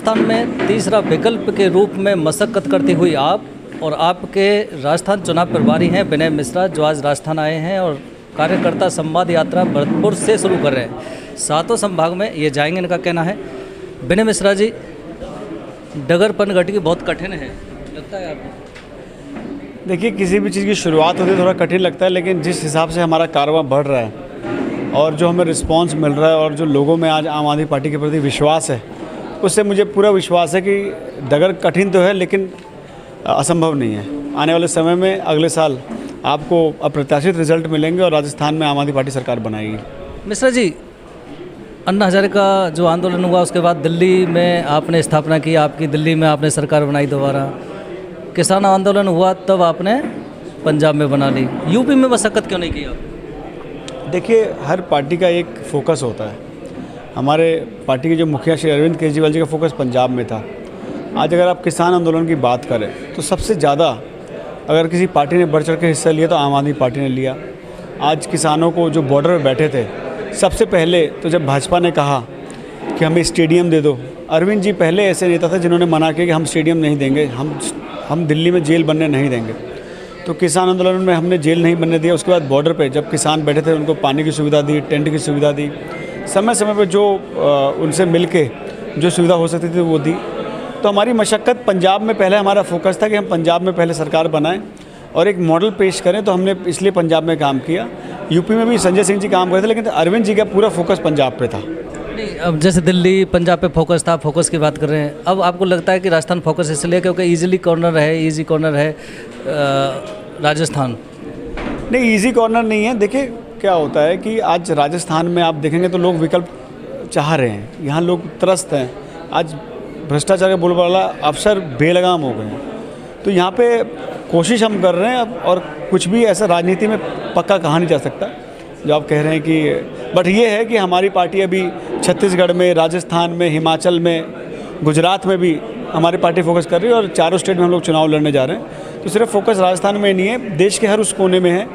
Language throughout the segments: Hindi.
राजस्थान में तीसरा विकल्प के रूप में मशक्कत करती हुई आप और आपके राजस्थान चुनाव प्रभारी हैं विनय मिश्रा, जो आज राजस्थान आए हैं और कार्यकर्ता संवाद यात्रा भरतपुर से शुरू कर रहे हैं। सातों संभाग में ये जाएंगे, इनका कहना है। विनय मिश्रा जी, डगर पनघट की बहुत कठिन है, लगता है आपको? देखिए, किसी भी चीज़ की शुरुआत होती है थोड़ा कठिन लगता है, लेकिन जिस हिसाब से हमारा कारवां बढ़ रहा है और जो हमें रिस्पांस मिल रहा है और जो लोगों में आज आम आदमी पार्टी के प्रति विश्वास है, उससे मुझे पूरा विश्वास है कि डगर कठिन तो है लेकिन असंभव नहीं है। आने वाले समय में अगले साल आपको अप्रत्याशित रिजल्ट मिलेंगे और राजस्थान में आम आदमी पार्टी सरकार बनाएगी। मिश्रा जी, अन्ना हजारे का जो आंदोलन हुआ उसके बाद दिल्ली में आपने स्थापना की, आपकी दिल्ली में आपने सरकार बनाई दोबारा। किसान आंदोलन हुआ तब आपने पंजाब में बना ली। यूपी में मशक्कत क्यों नहीं की आप? देखिए, हर पार्टी का एक फोकस होता है। हमारे पार्टी के जो मुखिया श्री अरविंद केजरीवाल जी का फोकस पंजाब में था। आज अगर आप किसान आंदोलन की बात करें तो सबसे ज़्यादा अगर किसी पार्टी ने बढ़ चढ़ के हिस्सा लिया तो आम आदमी पार्टी ने लिया। आज किसानों को जो बॉर्डर पर बैठे थे, सबसे पहले तो जब भाजपा ने कहा कि हमें स्टेडियम दे दो, अरविंद जी पहले ऐसे नेता थे जिन्होंने मना किया कि हम स्टेडियम नहीं देंगे, हम दिल्ली में जेल बनने नहीं देंगे। तो किसान आंदोलन में हमने जेल नहीं बनने दिया। उसके बाद बॉर्डर पे जब किसान बैठे थे उनको पानी की सुविधा दी, टेंट की सुविधा दी, समय समय पर जो उनसे मिलके जो सुविधा हो सकती थी वो दी। तो हमारी मशक्क़त पंजाब में पहले हमारा फोकस था कि हम पंजाब में पहले सरकार बनाएं और एक मॉडल पेश करें, तो हमने इसलिए पंजाब में काम किया। यूपी में भी संजय सिंह जी काम करते थे, लेकिन अरविंद जी का पूरा फोकस पंजाब पे था। नहीं, अब जैसे दिल्ली पंजाब पे फोकस था, फोकस की बात कर रहे हैं, अब आपको लगता है कि राजस्थान फोकस इसलिए क्योंकि ईजी कॉर्नर है राजस्थान? नहीं, इजी कॉर्नर नहीं है। देखिए, क्या होता है कि आज राजस्थान में आप देखेंगे तो लोग विकल्प चाह रहे हैं, यहाँ लोग त्रस्त हैं। आज भ्रष्टाचार के बोलबाला अफसर बेलगाम हो गए हैं, तो यहाँ पे कोशिश हम कर रहे हैं अब, और कुछ भी ऐसा राजनीति में पक्का कहा नहीं जा सकता जो आप कह रहे हैं कि, बट ये है कि हमारी पार्टी अभी छत्तीसगढ़ में, राजस्थान में, हिमाचल में, गुजरात में भी हमारी पार्टी फोकस कर रही है और चारों स्टेट में हम लोग चुनाव लड़ने जा रहे हैं। तो सिर्फ फोकस राजस्थान में नहीं है, देश के हर उस कोने में है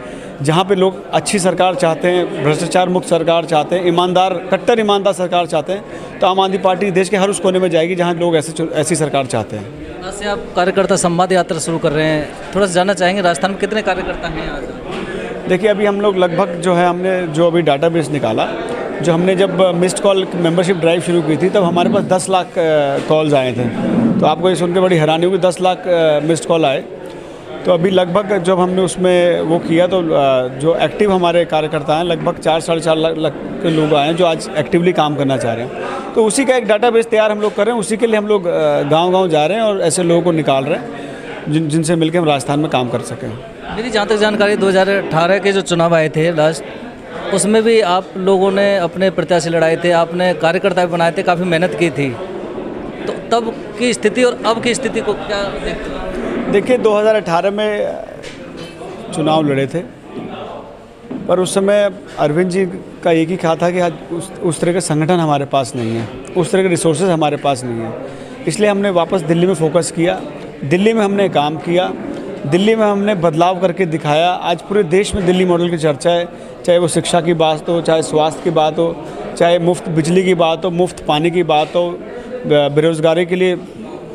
जहाँ पे लोग अच्छी सरकार चाहते हैं, भ्रष्टाचार मुक्त सरकार चाहते हैं, ईमानदार, कट्टर ईमानदार सरकार चाहते हैं। तो आम आदमी पार्टी देश के हर उस कोने में जाएगी जहाँ लोग ऐसी सरकार चाहते हैं। आज से आप कार्यकर्ता संवाद यात्रा शुरू कर रहे हैं, थोड़ा सा जानना चाहेंगे राजस्थान में कितने कार्यकर्ता हैं आज? देखिए, अभी हम लोग लगभग जो है हमने जो अभी डाटाबेस निकाला, जो हमने जब मिस्ड कॉल मेंबरशिप ड्राइव शुरू की थी तब हमारे पास 10 लाख कॉल्स आए थे। तो आपको ये सुन के बड़ी हैरानी होगी, 10 लाख मिस्ड कॉल आए। तो अभी लगभग जब हमने उसमें वो किया तो जो एक्टिव हमारे कार्यकर्ता हैं लगभग 4-4.5 लाख के लोग आए हैं जो आज एक्टिवली काम करना चाह रहे हैं। तो उसी का एक डाटाबेस तैयार हम लोग कर रहे हैं, उसी के लिए हम लोग गाँव जा रहे हैं और ऐसे लोगों को निकाल रहे हैं जिनसे मिलकर हम राजस्थान में काम कर सकें। मेरी जहाँ तक जानकारी 2018 के जो चुनाव आए थे लास्ट, उसमें भी आप लोगों ने अपने प्रत्याशी लड़ाए थे, आपने कार्यकर्ता भी बनाए थे, काफ़ी मेहनत की थी। तो तब की स्थिति और अब की स्थिति को क्या देखते हैं? देखिए, 2018 में चुनाव लड़े थे, पर उस समय अरविंद जी का एक ही कहा था कि आज उस तरह का संगठन हमारे पास नहीं है, उस तरह के रिसोर्सेज हमारे पास नहीं है। इसलिए हमने वापस दिल्ली में फोकस किया, दिल्ली में हमने काम किया, दिल्ली में हमने बदलाव करके दिखाया। आज पूरे देश में दिल्ली मॉडल की चर्चा है, चाहे वो शिक्षा की बात हो, चाहे स्वास्थ्य की बात हो, चाहे मुफ्त बिजली की बात हो, मुफ्त पानी की बात हो, बेरोज़गारी के लिए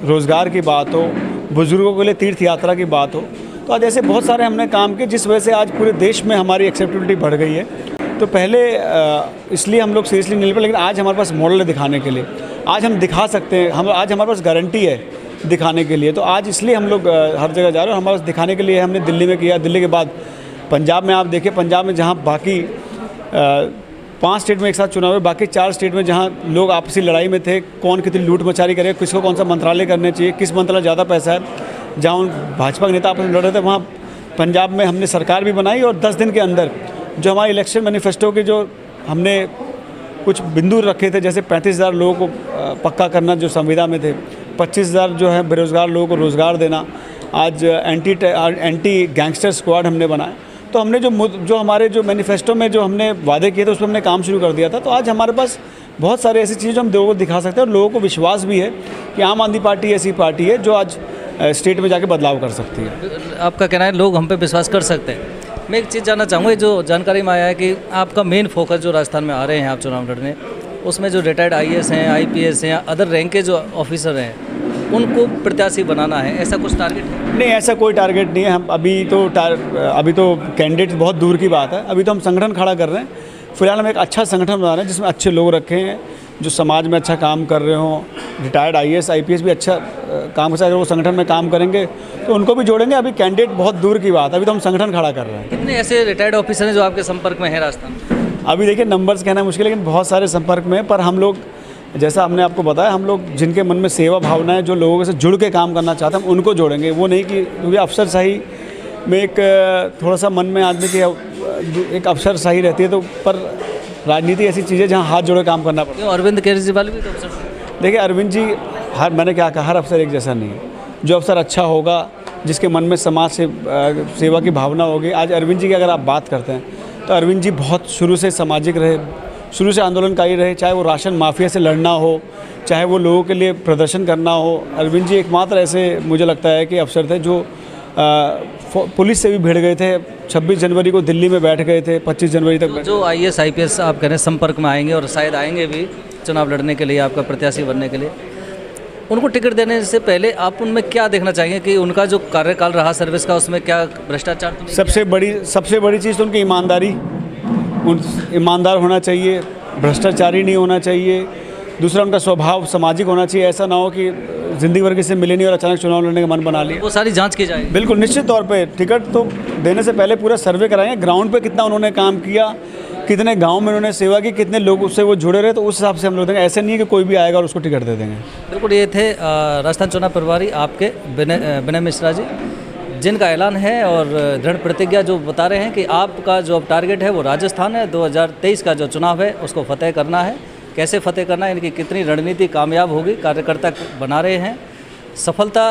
रोज़गार की बात हो, बुज़ुर्गों के लिए तीर्थ यात्रा की बात हो। तो आज ऐसे बहुत सारे हमने काम किए जिस वजह से आज पूरे देश में हमारी एक्सेप्टेबिलिटी बढ़ गई है। तो पहले इसलिए हम लोग सीरियसली नहीं ले पाए, लेकिन आज हमारे पास मॉडल है दिखाने के लिए। आज हम दिखा सकते हैं, आज हमारे पास गारंटी है दिखाने के लिए। तो आज इसलिए हम लोग हर जगह जा रहे हैं, हमारे पास दिखाने के लिए हमने दिल्ली में किया। दिल्ली के बाद पंजाब में आप देखें, पंजाब में जहाँ बाकी 5 स्टेट में एक साथ चुनाव है, बाकी 4 स्टेट में जहाँ लोग आपसी लड़ाई में थे, कौन कितनी लूट मचारी करे, किसको कौन सा मंत्रालय करने चाहिए, किस मंत्रालय ज़्यादा पैसा है, जहाँ भाजपा के नेता आपस में लड़ रहे थे, वहाँ पंजाब में हमने सरकार भी बनाई और 10 दिन के अंदर जो हमारे इलेक्शन मैनिफेस्टो के जो हमने कुछ बिंदु रखे थे, जैसे 35,000 लोगों को पक्का करना जो संविदा में थे, 25,000 जो है बेरोज़गार लोगों को रोज़गार देना, आज एंटी गैंगस्टर स्क्वाड हमने बनाया। तो हमने जो हमारे जो मैनिफेस्टो में जो हमने वादे किए थे उस पर हमने काम शुरू कर दिया था। तो आज हमारे पास बहुत सारे ऐसी चीज़ें हम लोगों को दिखा सकते हैं और लोगों को विश्वास भी है कि आम आदमी पार्टी ऐसी पार्टी है जो आज स्टेट में जाके बदलाव कर सकती है। आपका कहना है लोग हम पे विश्वास कर सकते हैं। मैं एक चीज़ जानना चाहूँगा, जो जानकारी में आया है कि आपका मेन फोकस जो राजस्थान में आ रहे हैं आप चुनाव लड़ने, उसमें जो रिटायर्ड आईएएस हैं, आईपीएस हैं या अदर रैंक के जो ऑफिसर हैं उनको प्रत्याशी बनाना है, ऐसा कुछ टारगेट है? नहीं, ऐसा कोई टारगेट नहीं है। हम अभी तो कैंडिडेट बहुत दूर की बात है। अभी तो हम संगठन खड़ा कर रहे हैं। फिलहाल हम एक अच्छा संगठन बना रहे हैं जिसमें अच्छे लोग रखे हैं जो समाज में अच्छा काम कर रहे हों। रिटायर्ड आईएएस आईपीएस भी अच्छा काम कर सकते, अगर वो संगठन में काम करेंगे तो उनको भी जोड़ेंगे। अभी कैंडिडेट बहुत दूर की बात है, अभी तो हम संगठन खड़ा कर रहे हैं। कितने ऐसे रिटायर्ड ऑफिसर हैं जो आपके संपर्क में हैं राजस्थान में? अभी देखिए, नंबर्स कहना मुश्किल है, लेकिन बहुत सारे संपर्क में हैं। पर हम लोग, जैसा हमने आपको बताया, हम लोग जिनके मन में सेवा भावना है, जो लोगों से जुड़ के काम करना चाहते हैं, हम उनको जोड़ेंगे। वो नहीं कि क्योंकि अफसरशाही में एक थोड़ा सा मन में आदमी की एक अफसरशाही रहती है, तो पर राजनीति ऐसी चीज़ है जहाँ हाथ जोड़े काम करना पड़ता है। क्यों, अरविंद केजरीवाल भी तो अफसर थे। देखिए, अरविंद जी, मैंने क्या कहा, हर अफसर एक जैसा नहीं है। जो अफसर अच्छा होगा, जिसके मन में समाज से सेवा की भावना होगी। आज अरविंद जी की अगर आप बात करते हैं तो अरविंद जी बहुत शुरू से सामाजिक रहे, शुरू से आंदोलनकारी रहे। चाहे वो राशन माफिया से लड़ना हो, चाहे वो लोगों के लिए प्रदर्शन करना हो। अरविंद जी एकमात्र ऐसे मुझे लगता है कि अफसर थे जो पुलिस से भी भिड़ गए थे। 26 जनवरी को दिल्ली में बैठ गए थे, 25 जनवरी तक जो आईएएस आईपीएस आप कह रहे हैं संपर्क में आएंगे और शायद आएंगे भी चुनाव लड़ने के लिए, आपका प्रत्याशी बनने के लिए, उनको टिकट देने से पहले आप उनमें क्या देखना चाहेंगे कि उनका जो कार्यकाल रहा सर्विस का, उसमें क्या भ्रष्टाचार तो नहीं? सबसे बड़ी चीज़ तो उनकी ईमानदारी, ईमानदार होना चाहिए, भ्रष्टाचारी नहीं होना चाहिए। दूसरा, उनका स्वभाव सामाजिक होना चाहिए। ऐसा ना हो कि ज़िंदगी भर किसी मिले नहीं और अचानक चुनाव लड़ने का मन बना लिया। वो सारी जांच की जाएगी। बिल्कुल, निश्चित तौर पे टिकट तो देने से पहले पूरा सर्वे कराएंगे, ग्राउंड पे कितना उन्होंने काम किया, कितने गांव में उन्होंने सेवा की, कितने लोग उससे वो जुड़े रहे, तो उस हिसाब से हम लोग देंगे। ऐसे नहीं है कि कोई भी आएगा और उसको टिकट दे देंगे। बिल्कुल, ये थे राजस्थान चुनाव प्रभारी आपके विनय मिश्रा जी, जिनका ऐलान है और दृढ़ प्रतिज्ञा जो बता रहे हैं कि आपका जो अब टारगेट है वो राजस्थान है। 2023 का जो चुनाव है उसको फतेह करना है। कैसे फतेह करना है, इनकी कितनी रणनीति कामयाब होगी, कार्यकर्ता बना रहे हैं। सफलता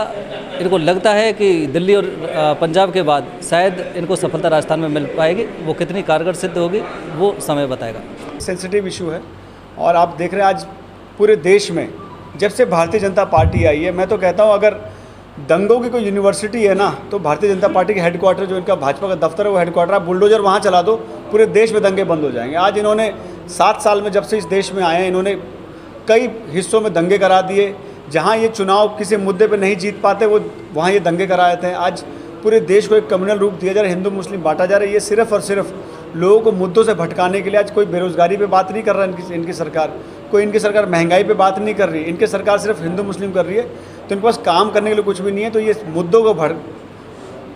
इनको लगता है कि दिल्ली और पंजाब के बाद शायद इनको सफलता राजस्थान में मिल पाएगी। वो कितनी कारगर सिद्ध होगी वो समय बताएगा। सेंसिटिव इशू है और आप देख रहे हैं आज पूरे देश में जब से भारतीय जनता पार्टी आई है, मैं तो कहता हूँ अगर दंगों की कोई यूनिवर्सिटी है ना, तो भारतीय जनता पार्टी के हेडक्वार्टर, जो इनका भाजपा का दफ्तर है वो हेडक्वार्टर, आप बुलडोजर वहाँ चला दो, पूरे देश में दंगे बंद हो जाएंगे। आज इन्होंने 7 साल में जब से इस देश में आए हैं, इन्होंने कई हिस्सों में दंगे करा दिए। जहाँ ये चुनाव किसी मुद्दे पे नहीं जीत पाते, वो वहाँ ये दंगे कराए थे। आज पूरे देश को एक कम्युनल रूप दिया जा रहा है, हिंदू मुस्लिम बांटा जा रहा है। ये सिर्फ और सिर्फ लोगों को मुद्दों से भटकाने के लिए। आज कोई बेरोजगारी पे बात नहीं कर रहा है इनकी सरकार, कोई इनकी सरकार महंगाई पे बात नहीं कर रही, इनकी सरकार सिर्फ हिंदू मुस्लिम कर रही है। तो इनके पास काम करने के लिए कुछ भी नहीं है, तो ये मुद्दों को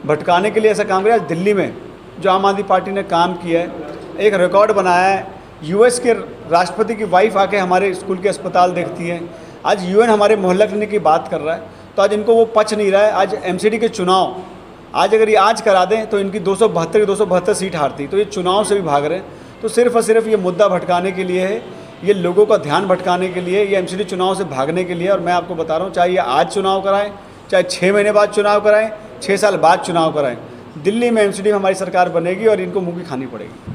भटकाने के लिए ऐसा काम किया। आज दिल्ली में जो आम आदमी पार्टी ने काम किया है, एक रिकॉर्ड बनाया है। यूएस के राष्ट्रपति की वाइफ आके हमारे स्कूल के अस्पताल देखती है। आज यूएन हमारे मोहल्ला क्लिनिक की बात कर रहा है, तो आज इनको वो पच नहीं रहा है। आज एमसीडी के चुनाव आज अगर ये आज करा दें तो इनकी 272 सीट हारती, तो ये चुनाव से भी भाग रहे हैं। तो सिर्फ और सिर्फ ये मुद्दा भटकाने के लिए है, ये लोगों का ध्यान भटकाने के लिए, ये एमसीडी चुनाव से भागने के लिए। और मैं आपको बता रहा हूँ, चाहे ये आज चुनाव कराएं, चाहे 6 महीने बाद चुनाव कराएं, 6 साल बाद चुनाव कराएं, दिल्ली में एमसीडी में हमारी सरकार बनेगी और इनको मुँह की खानी पड़ेगी।